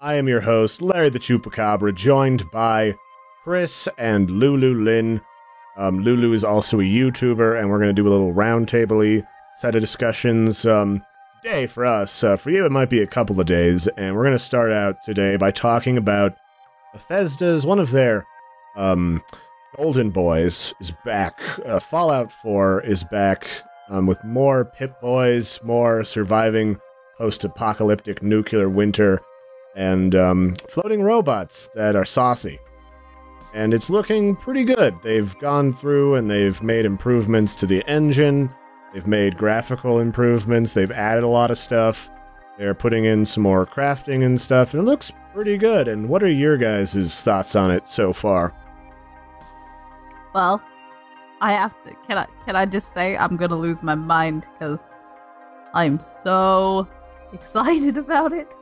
I am your host, Larry the Chupacabra, joined by Kris and Lulu Linn. Lulu is also a YouTuber, and we're going to do a little roundtable-y set of discussions today for us. For you, it might be a couple of days, and we're going to start out today by talking about Bethesda's, one of their golden boys is back. Fallout 4 is back with more Pip-Boys, more surviving post-apocalyptic nuclear winter, and floating robots that are saucy. And it's looking pretty good. They've gone through and they've made improvements to the engine. They've made graphical improvements. They've added a lot of stuff. They're putting in some more crafting and stuff, and it looks pretty good. And what are your guys' thoughts on it so far? Well, I have to. Can I just say I'm gonna lose my mind because I'm so excited about it.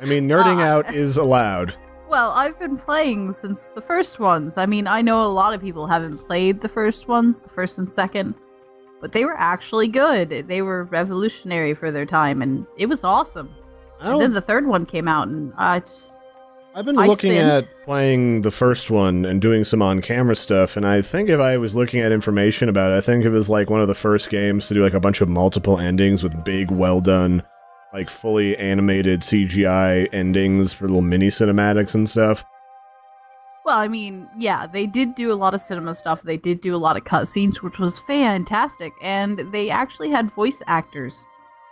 I mean, nerding out is allowed. Well, I've been playing since the first ones. I mean, I know a lot of people haven't played the first ones, the first and second, but they were actually good. They were revolutionary for their time, and it was awesome. And then the third one came out, and I've been looking at playing the first one and doing some on-camera stuff, and I think if I was looking at information about it, I think it was like one of the first games to do like a bunch of multiple endings with big, well-done, like fully animated CGI endings for little mini cinematics and stuff. Well, I mean, yeah, they did do a lot of cinema stuff. They did do a lot of cutscenes, which was fantastic, and they actually had voice actors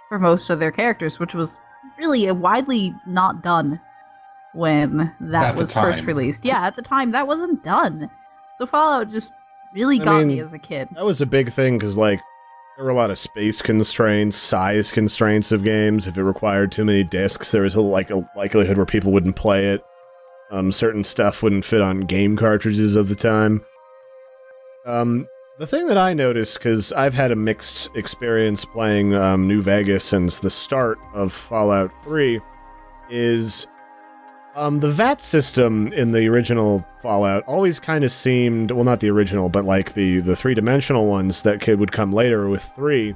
for most of their characters, which was really widely not done when that was first released. Yeah, at the time, that wasn't done. So Fallout just really got me as a kid. That was a big thing, because, like, there were a lot of space constraints, size constraints of games. If it required too many discs, there was a likelihood where people wouldn't play it. Certain stuff wouldn't fit on game cartridges of the time. The thing that I noticed, because I've had a mixed experience playing New Vegas since the start of Fallout 3, is the VAT system in the original Fallout always kind of seemed, well, not the original, but like the three-dimensional ones that would come later with 3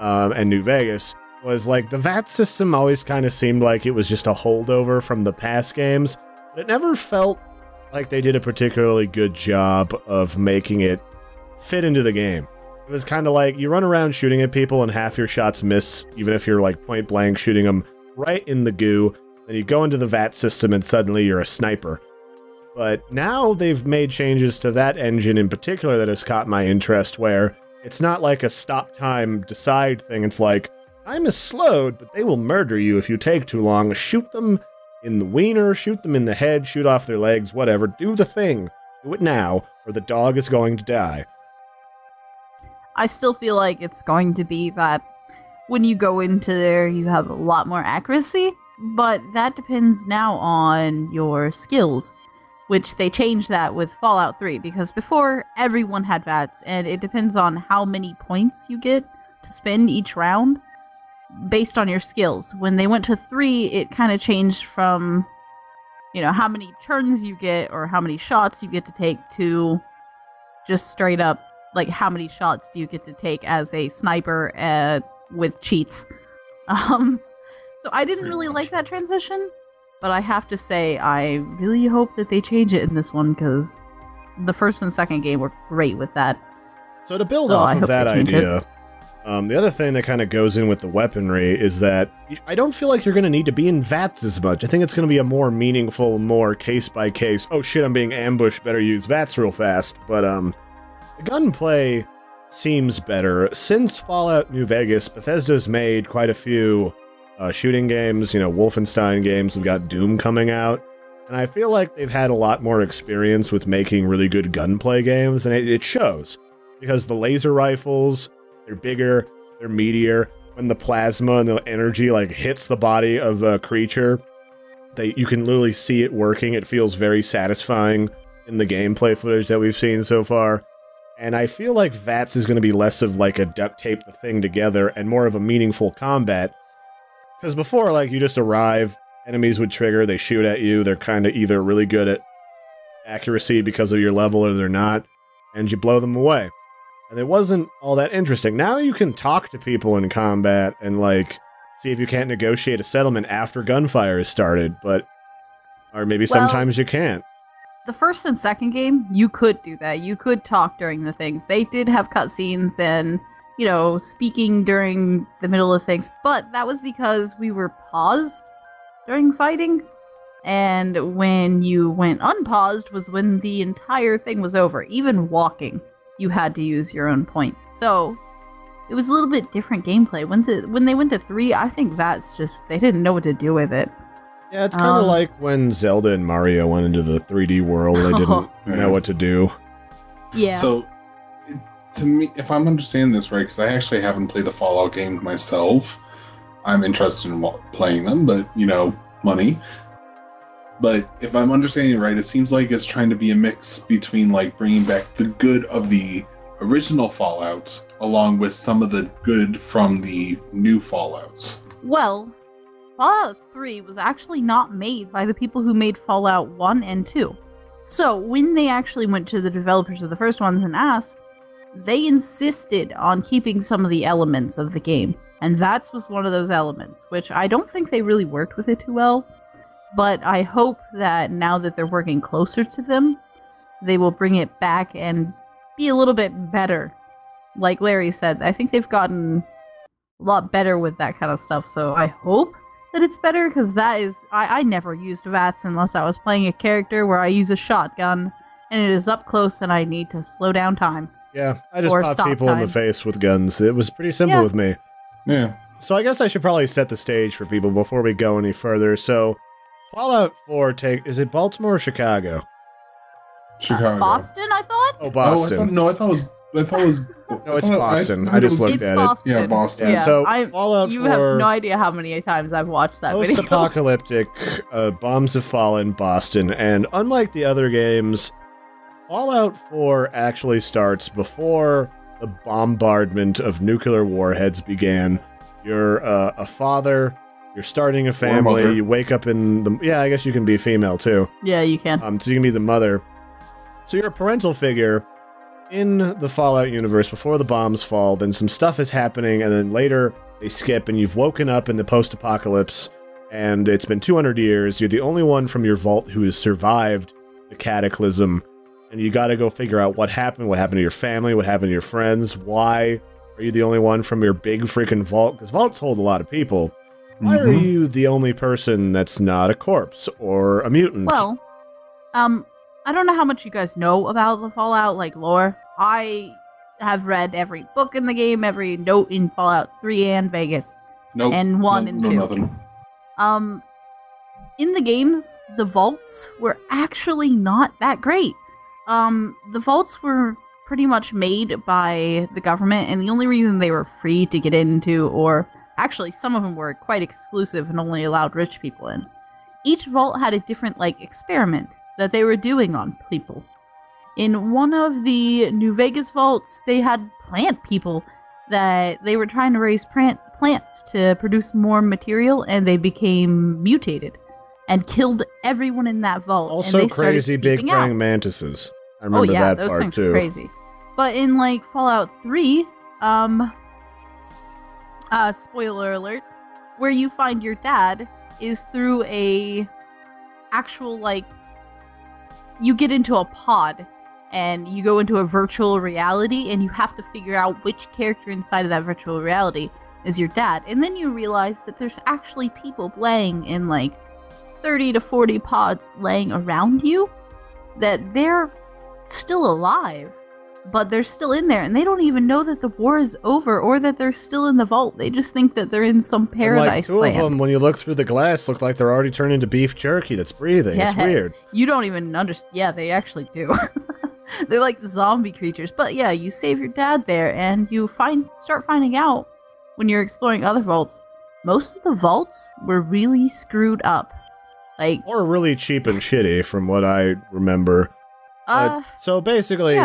and New Vegas, was like the VAT system always kind of seemed like it was just a holdover from the past games, but it never felt like they did a particularly good job of making it fit into the game. It was kind of like you run around shooting at people and half your shots miss, even if you're like point blank shooting them right in the goo. Then you go into the VAT system and suddenly you're a sniper. But now they've made changes to that engine in particular that has caught my interest, where it's not like a stop time decide thing. It's like, time is slowed, but they will murder you if you take too long. Shoot them in the wiener, shoot them in the head, shoot off their legs, whatever. Do the thing. Do it now, or the dog is going to die. I still feel like it's going to be that when you go into there, you have a lot more accuracy. But that depends now on your skills, which they changed that with Fallout 3, because before, everyone had VATs, and it depends on how many points you get to spend each round based on your skills. When they went to 3, it kind of changed from, you know, how many turns you get or how many shots you get to take to just straight up, like, how many shots do you get to take as a sniper with cheats. So I didn't really like that transition, but I have to say I really hope that they change it in this one, because the first and second game were great with that. So to build off of that idea, the other thing that kind of goes in with the weaponry is that I don't feel like you're going to need to be in VATs as much. I think it's going to be a more meaningful, more case-by-case, oh shit, I'm being ambushed, better use VATs real fast. But the gunplay seems better. Since Fallout New Vegas, Bethesda's made quite a few shooting games, you know, Wolfenstein games. We've got Doom coming out, and I feel like they've had a lot more experience with making really good gunplay games, and it shows, because the laser rifles, they're bigger, they're meatier. When the plasma and the energy like hits the body of a creature, you can literally see it working. It feels very satisfying in the gameplay footage that we've seen so far. And I feel like VATS is going to be less of like a duct tape the thing together and more of a meaningful combat. Because before, like, you just arrive, enemies would trigger, they shoot at you, they're kind of either really good at accuracy because of your level or they're not, and you blow them away. And it wasn't all that interesting. Now you can talk to people in combat and, like, see if you can't negotiate a settlement after gunfire is started, or maybe sometimes you can't. The first and second game, you could do that. You could talk during the things. They did have cutscenes and, speaking during the middle of things, but that was because we were paused during fighting. And when you went unpaused was when the entire thing was over. Even walking, you had to use your own points. So it was a little bit different gameplay. When they went to 3, I think that's just, they didn't know what to do with it. Yeah, it's kind of like when Zelda and Mario went into the 3D world. They didn't know what to do. Yeah. So, to me, if I'm understanding this right, because I actually haven't played the Fallout games myself, I'm interested in playing them, but, money. But if I'm understanding it right, it seems like it's trying to be a mix between, like, bringing back the good of the original Fallout, along with some of the good from the new Fallouts. Well, Fallout 3 was actually not made by the people who made Fallout 1 and 2. So, when they actually went to the developers of the first ones and asked, they insisted on keeping some of the elements of the game. And that was one of those elements, which I don't think they really worked with it too well. But I hope that now that they're working closer to them, they will bring it back and be a little bit better. Like Larry said, I think they've gotten a lot better with that kind of stuff, so I hope that it's better, because that is... I never used VATS unless I was playing a character where I use a shotgun, and it is up close and I need to slow down time. Yeah, I just popped people in the face with guns. It was pretty simple with me. Yeah. So I guess I should probably set the stage for people before we go any further. So, Fallout 4 is it Baltimore or Chicago? Chicago. Boston, I thought? Oh, Boston. I thought it was... No, it's Boston. I just looked at Boston. it. Yeah, Boston. Yeah, so Fallout 4... You have no idea how many times I've watched that video. Post-apocalyptic, bombs have fallen, Boston, and unlike the other games, Fallout 4 actually starts before the bombardment of nuclear warheads began. You're a father, you're starting a family, you wake up in the... Yeah, I guess you can be female, too. Yeah, you can. So you can be the mother. So you're a parental figure in the Fallout universe before the bombs fall, then some stuff is happening, and then later they skip, and you've woken up in the post-apocalypse, and it's been 200 years, you're the only one from your vault who has survived the cataclysm, and you gotta go figure out what happened to your family, what happened to your friends, why are you the only one from your big freaking vault, because vaults hold a lot of people. Why are you the only person that's not a corpse, or a mutant? Well, I don't know how much you guys know about the Fallout, like, lore. I have read every book in the game, every note in Fallout 3 and Vegas. Nope. And 1 and 2. Nothing. In the games, the vaults were actually not that great. The vaults were pretty much made by the government, and the only reason they were free to get into, or actually some of them were quite exclusive and only allowed rich people in. Each vault had a different, experiment that they were doing on people. In one of the New Vegas vaults, they had plant people that they were trying to raise plants to produce more material, and they became mutated and killed everyone in that vault. Also, and they crazy big praying mantises. I remember that those part things too. Were crazy. But in Fallout 3, spoiler alert, where you find your dad is through a actual you get into a pod and you go into a virtual reality, and you have to figure out which character inside of that virtual reality is your dad. And then you realize that there's actually people laying in 30 to 40 pods laying around you, that they're still alive, but they're still in there, and they don't even know that the war is over or that they're still in the vault. They just think that they're in some paradise two land. of them, when you look through the glass, look like they're already turned into beef jerky that's breathing. Yeah, it's weird. You don't even understand. Yeah, they actually do. They're like the zombie creatures. But yeah, you save your dad there, and you start finding out when you're exploring other vaults, most of the vaults were really screwed up. Or really cheap and shitty, from what I remember. So basically,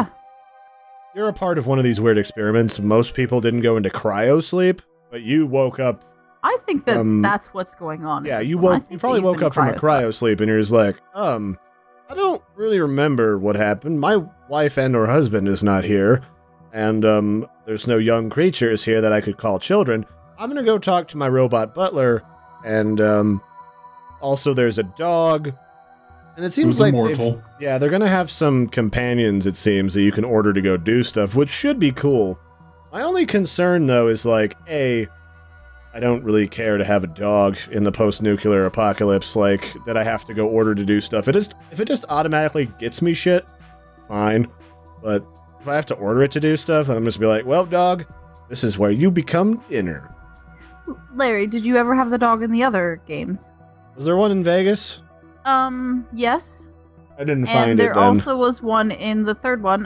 you're a part of one of these weird experiments. Most people didn't go into cryo sleep, but you woke up. I think that that's what's going on. Yeah, you probably woke up from a cryo sleep, and you're just like, I don't really remember what happened. My wife and or husband is not here, and there's no young creatures here that I could call children. I'm gonna go talk to my robot butler, and also there's a dog. And it seems like they're gonna have some companions, it seems, that you can order to go do stuff, which should be cool. My only concern, though, is like, I don't really care to have a dog in the post-nuclear apocalypse, like, that I have to go order to do stuff. If it just automatically gets me shit, fine. But if I have to order it to do stuff, then I'm just be like, well, dog, this is where you become dinner. Larry, did you ever have the dog in the other games? Was there one in Vegas? Yes. I didn't find it then. And there also was one in the third one,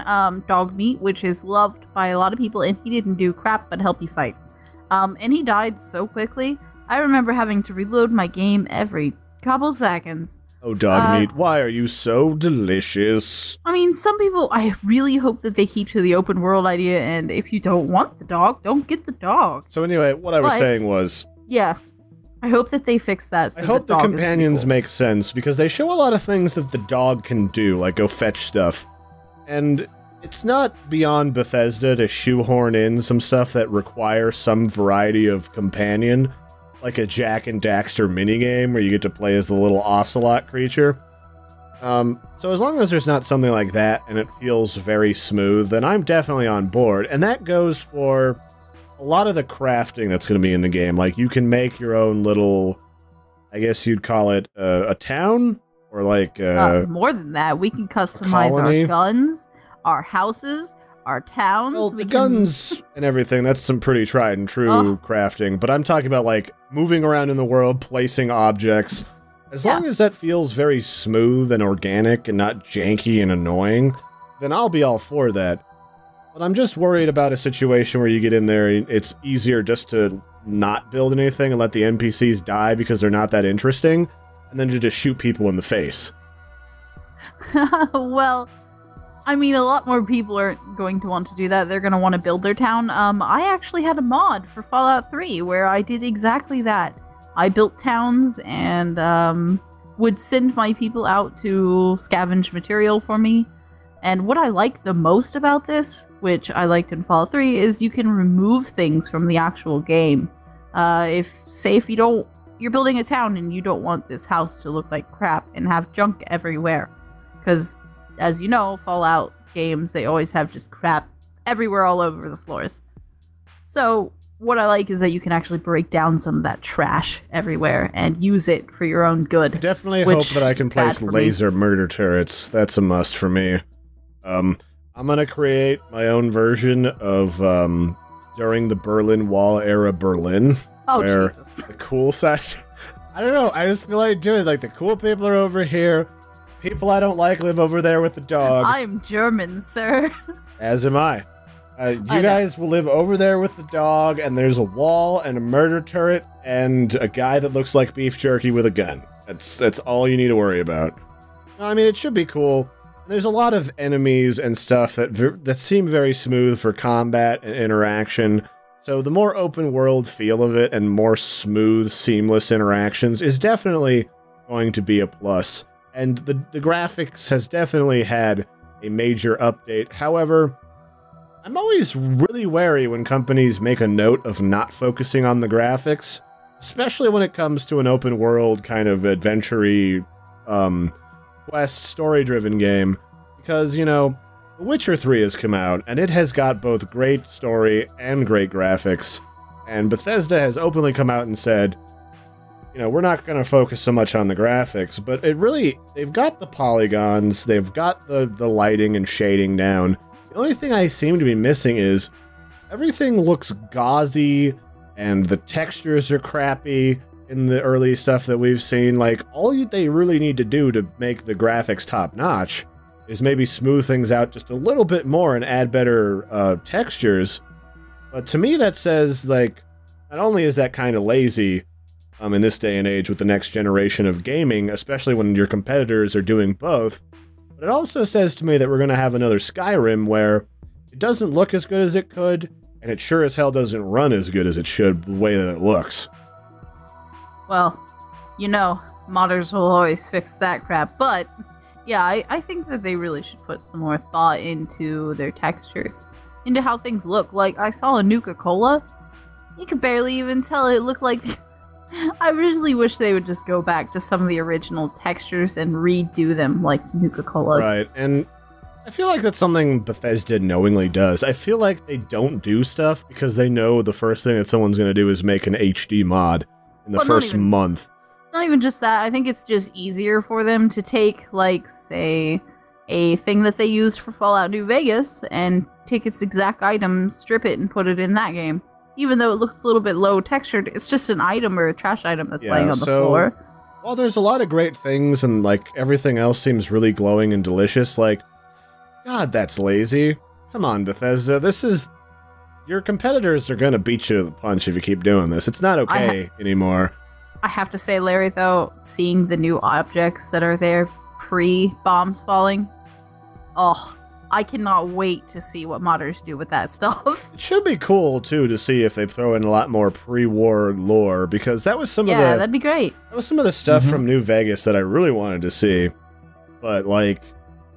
Dog Meat, which is loved by a lot of people, and he didn't do crap but help you fight. And he died so quickly, I remember having to reload my game every couple seconds. Oh, Dog Meat, why are you so delicious? I mean, some people, I really hope that they keep to the open world idea, and if you don't want the dog, don't get the dog. So anyway, what I was saying was... Yeah. I hope that they fix that. So I hope the companions make sense, because they show a lot of things that the dog can do, like go fetch stuff. And it's not beyond Bethesda to shoehorn in some stuff that require some variety of companion, like a Jack and Daxter minigame where you get to play as the little ocelot creature. So as long as there's not something like that and it feels very smooth, then I'm definitely on board. And that goes for a lot of the crafting that's going to be in the game. Like, you can make your own little, I guess you'd call it a town, or like... more than that, we can customize our guns, our houses, our towns. Well, the guns and everything, that's some pretty tried and true crafting, but I'm talking about, like, moving around in the world, placing objects. As long as that feels very smooth and organic and not janky and annoying, then I'll be all for that. But I'm just worried about a situation where you get in there, it's easier just to not build anything and let the NPCs die because they're not that interesting, and then to just shoot people in the face. Well, I mean, a lot more people are going to want to do that. They're going to want to build their town. I actually had a mod for Fallout 3 where I did exactly that. I built towns and would send my people out to scavenge material for me. And what I like the most about this, which I liked in Fallout 3, is you can remove things from the actual game. If you're building a town and you don't want this house to look like crap and have junk everywhere. Because, as you know, Fallout games, they always have just crap everywhere all over the floors. So, what I like is that you can actually break down some of that trash everywhere and use it for your own good. I definitely hope that I can place laser murder turrets. That's a must for me. I'm gonna create my own version of, during the Berlin Wall era Berlin. Oh, where Jesus. The cool side... I don't know, I just feel like doing it. Like, the cool people are over here, people I don't like live over there with the dog. I'm German, sir. As am I. You guys will live over there with the dog, and there's a wall and a murder turret and a guy that looks like beef jerky with a gun. That's all you need to worry about. I mean, it should be cool. There's a lot of enemies and stuff that seem very smooth for combat and interaction. So the more open world feel of it and more smooth, seamless interactions is definitely going to be a plus. And the graphics has definitely had a major update. However, I'm always really wary when companies make a note of not focusing on the graphics, especially when it comes to an open world kind of adventure-y, quest story-driven game, because, you know, The Witcher 3 has come out, and it has got both great story and great graphics, and Bethesda has openly come out and said, you know, we're not going to focus so much on the graphics, but they've got the polygons, they've got the lighting and shading down. The only thing I seem to be missing is everything looks gauzy, and the textures are crappy in the early stuff that we've seen. Like, they really need to do to make the graphics top-notch is maybe smooth things out just a little bit more and add better textures. But to me that says, like, not only is that kind of lazy in this day and age with the next generation of gaming, especially when your competitors are doing both, but it also says to me that we're going to have another Skyrim where it doesn't look as good as it could, and it sure as hell doesn't run as good as it should the way that it looks. Well, you know, modders will always fix that crap, but yeah, I think that they really should put some more thought into their textures, into how things look. Like, I saw a Nuka-Cola, You could barely even tell. It looked like... I really wish they would just go back to some of the original textures and redo them like Nuka-Colas. Right, and I feel like that's something Bethesda knowingly does. I feel like they don't do stuff because they know the first thing that someone's going to do is make an HD mod in the first month. Not even just that. I think it's just easier for them to take, like, say, a thing that they used for Fallout New Vegas and take its exact item, strip it, and put it in that game. Even though it looks a little bit low textured, it's just an item or a trash item that's laying on the floor. While there's a lot of great things and, like, everything else seems really glowing and delicious, like, God, that's lazy. Come on, Bethesda. This is... Your competitors are gonna beat you to the punch if you keep doing this. It's not okay anymore. I have to say, Larry, though, seeing the new objects that are there pre-bombs falling, oh... I cannot wait to see what modders do with that stuff. It should be cool, too, to see if they throw in a lot more pre-war lore, because that was some of the... Yeah, that'd be great. That was some of the stuff from New Vegas that I really wanted to see. But, like,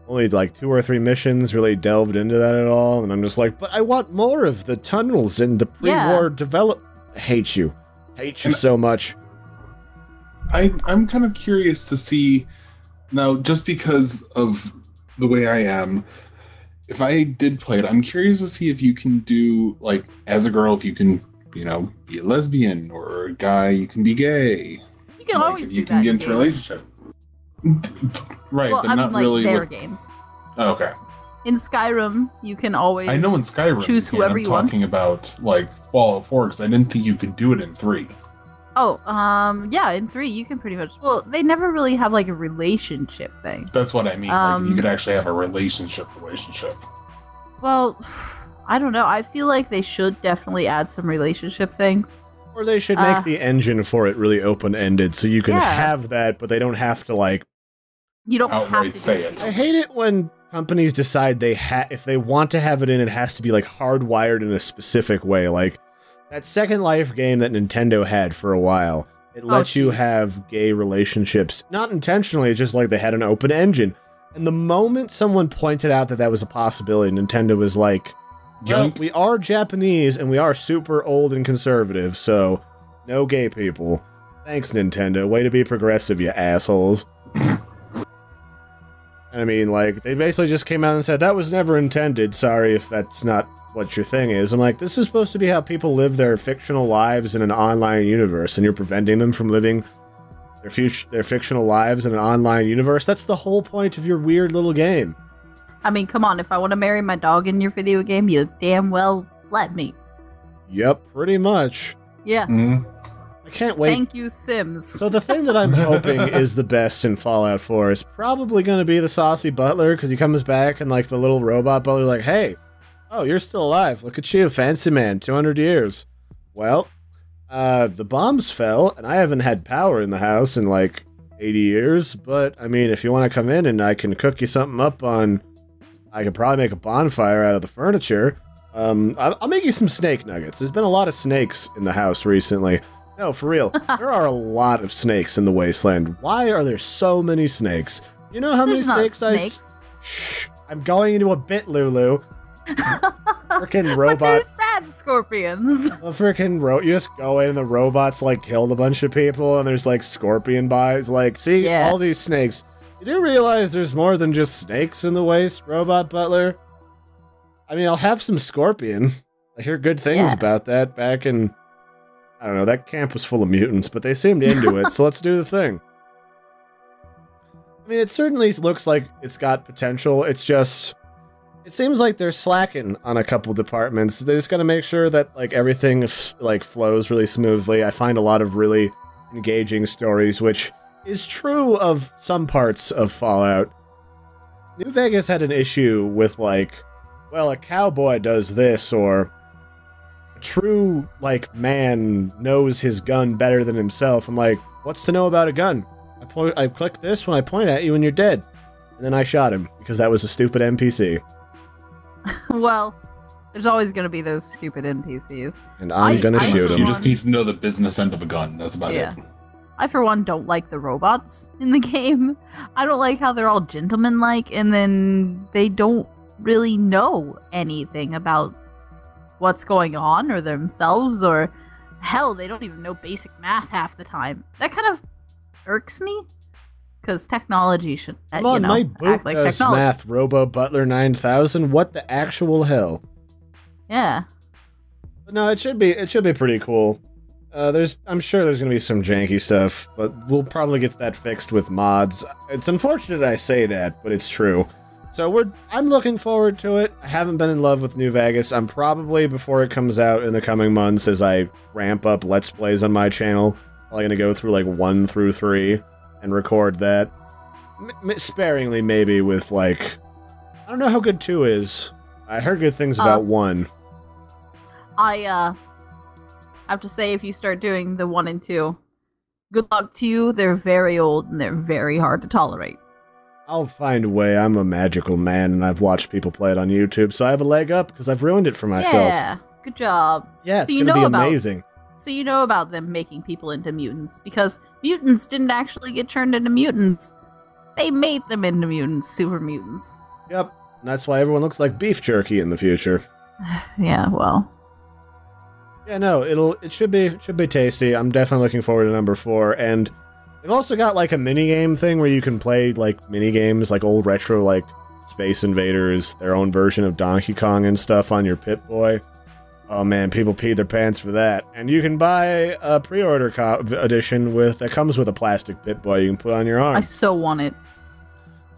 only, like, 2 or 3 missions really delved into that at all, and I'm just like, but I want more of the tunnels and the pre-war I hate you. I hate you so much. I'm kind of curious to see, now, just because of the way I am... If I did play it, I'm curious to see if you can do, like, as a girl, if you can, you know, be a lesbian, or a guy, you can be gay. You can always do that. You can get into a relationship. Right, well, but not like really their with... games. Oh, okay. In Skyrim, you can always... I know in Skyrim, choose whoever you want. I'm talking about, like, Fallout 4, because I didn't think you could do it in 3. Oh, yeah, in 3, you can pretty much... Well, they never really have, like, a relationship thing. That's what I mean. Like, you could actually have a relationship. Well, I don't know. I feel like they should definitely add some relationship things. Or they should make the engine for it really open-ended, so you can have that, but they don't have to, like... You don't outright have to say it. I hate it when companies decide if they want to have it in, it has to be, like, hardwired in a specific way, like... That Second Life game that Nintendo had for a while, it lets you have gay relationships. Not intentionally, it's just like they had an open engine. And the moment someone pointed out that that was a possibility, Nintendo was like, well, we are Japanese and we are super old and conservative, so no gay people. Thanks, Nintendo. Way to be progressive, you assholes. I mean, like, they basically just came out and said, that was never intended. Sorry if that's not what your thing is. I'm like, this is supposed to be how people live their fictional lives in an online universe, and you're preventing them from living their fictional lives in an online universe? That's the whole point of your weird little game. I mean, come on, if I want to marry my dog in your video game, you damn well let me. Yep, pretty much. Yeah. I can't wait. Thank you, Sims. So the thing that I'm hoping is the best in Fallout 4 is probably going to be the saucy butler, because he comes back and, like, the little robot butler's like, hey, oh, you're still alive. Look at you, fancy man, 200 years. Well, the bombs fell, and I haven't had power in the house in, like, 80 years, but, I mean, if you want to come in and I can cook you something up on... I could probably make a bonfire out of the furniture. I'll make you some snake nuggets. There's been a lot of snakes in the house recently. No, for real. There are a lot of snakes in the wasteland. Why are there so many snakes? You know how many snakes Shh! I'm going into a bit, Lulu. Frickin' robot. But there's rad scorpions. The frickin' you just go in and the robots, like, killed a bunch of people and there's, like, scorpion bites. Like, see, all these snakes. You do realize there's more than just snakes in the waste, Robot Butler? I mean, I'll have some scorpion. I hear good things about that back in... I don't know, that camp was full of mutants, but they seemed into it, so let's do the thing. I mean, it certainly looks like it's got potential, it's just... It seems like they're slacking on a couple departments. They just gotta make sure that, like, everything, like, flows really smoothly. I find a lot of really engaging stories, which is true of some parts of Fallout. New Vegas had an issue with, like, well, a cowboy does this, or... true, like, man knows his gun better than himself. I'm like, what's to know about a gun? I click this when I point at you and you're dead. And then I shot him, because that was a stupid NPC. Well, there's always going to be those stupid NPCs. And I'm going to shoot him. You just need to know the business end of a gun. That's about it. I, for one, don't like the robots in the game. I don't like how they're all gentleman-like, and then they don't really know anything about what's going on or themselves, or Hell, they don't even know basic math half the time. That kind of irks me. Because technology should, Come on, my boot act like does technology. math, Robo Butler 9000. What the actual hell? Yeah. But no, it should be pretty cool. I'm sure there's gonna be some janky stuff, but we'll probably get that fixed with mods. It's unfortunate I say that, but it's true. So I'm looking forward to it. I haven't been in love with New Vegas. I'm probably, before it comes out in the coming months, as I ramp up Let's Plays on my channel, probably gonna go through like 1 through 3 and record that. Sparingly, maybe, with like, I don't know how good 2 is. I heard good things about 1. I have to say, if you start doing the 1 and 2, good luck to you. They're very old and they're very hard to tolerate. I'll find a way. I'm a magical man, and I've watched people play it on YouTube, so I have a leg up because I've ruined it for myself. Yeah, good job. Yeah, it's So you gonna be know amazing. So you know about them making people into mutants, because mutants didn't actually get turned into mutants. They made them into mutants, super mutants. Yep, and that's why everyone looks like beef jerky in the future. Yeah, well. Yeah, no, it should be tasty. I'm definitely looking forward to number 4, and they've also got like a minigame thing where you can play like minigames, like old retro like Space Invaders, their own version of Donkey Kong and stuff on your Pip-Boy. Oh man, people peed their pants for that. And you can buy a pre-order edition that comes with a plastic Pip-Boy you can put on your arm. I so want it.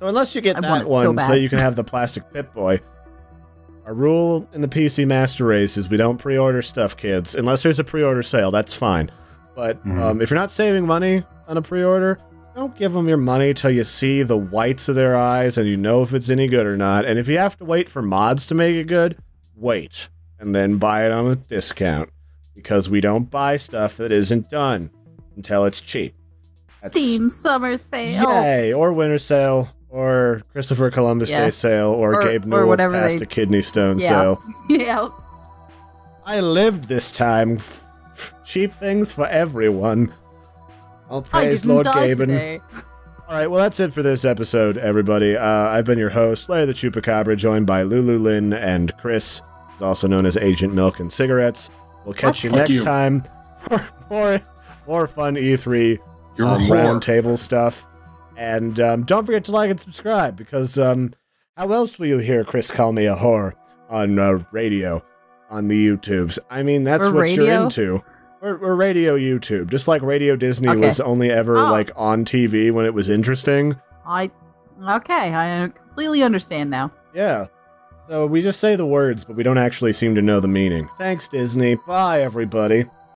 So unless you get I that want it one so so bad. that you can have the plastic Pip-Boy, our rule in the PC Master Race is we don't pre-order stuff, kids. Unless there's a pre-order sale, that's fine. But if you're not saving money on a pre-order, don't give them your money till you see the whites of their eyes and you know if it's any good or not. And if you have to wait for mods to make it good, wait. And then buy it on a discount. Because we don't buy stuff that isn't done until it's cheap. Steam summer sale. Yay! Or winter sale. Or Christopher Columbus Day sale. Or Gabe Newell whatever past a kidney stone sale. Yeah. I lived this time. Cheap things for everyone. I'll praise Lord Gaben. Alright, well that's it for this episode, everybody. I've been your host, Larry the Chupacabra, joined by Lulu Linn and Kris, also known as Agent Milk and Cigarettes. We'll catch you next time for more fun E3 roundtable stuff. And don't forget to like and subscribe, because how else will you hear Kris call me a whore on radio, on the YouTubes? I mean, that's what you're into. We're radio YouTube, just like Radio Disney was only ever like on TV when it was interesting. I completely understand now. Yeah. So we just say the words, but we don't actually seem to know the meaning. Thanks, Disney. Bye, everybody.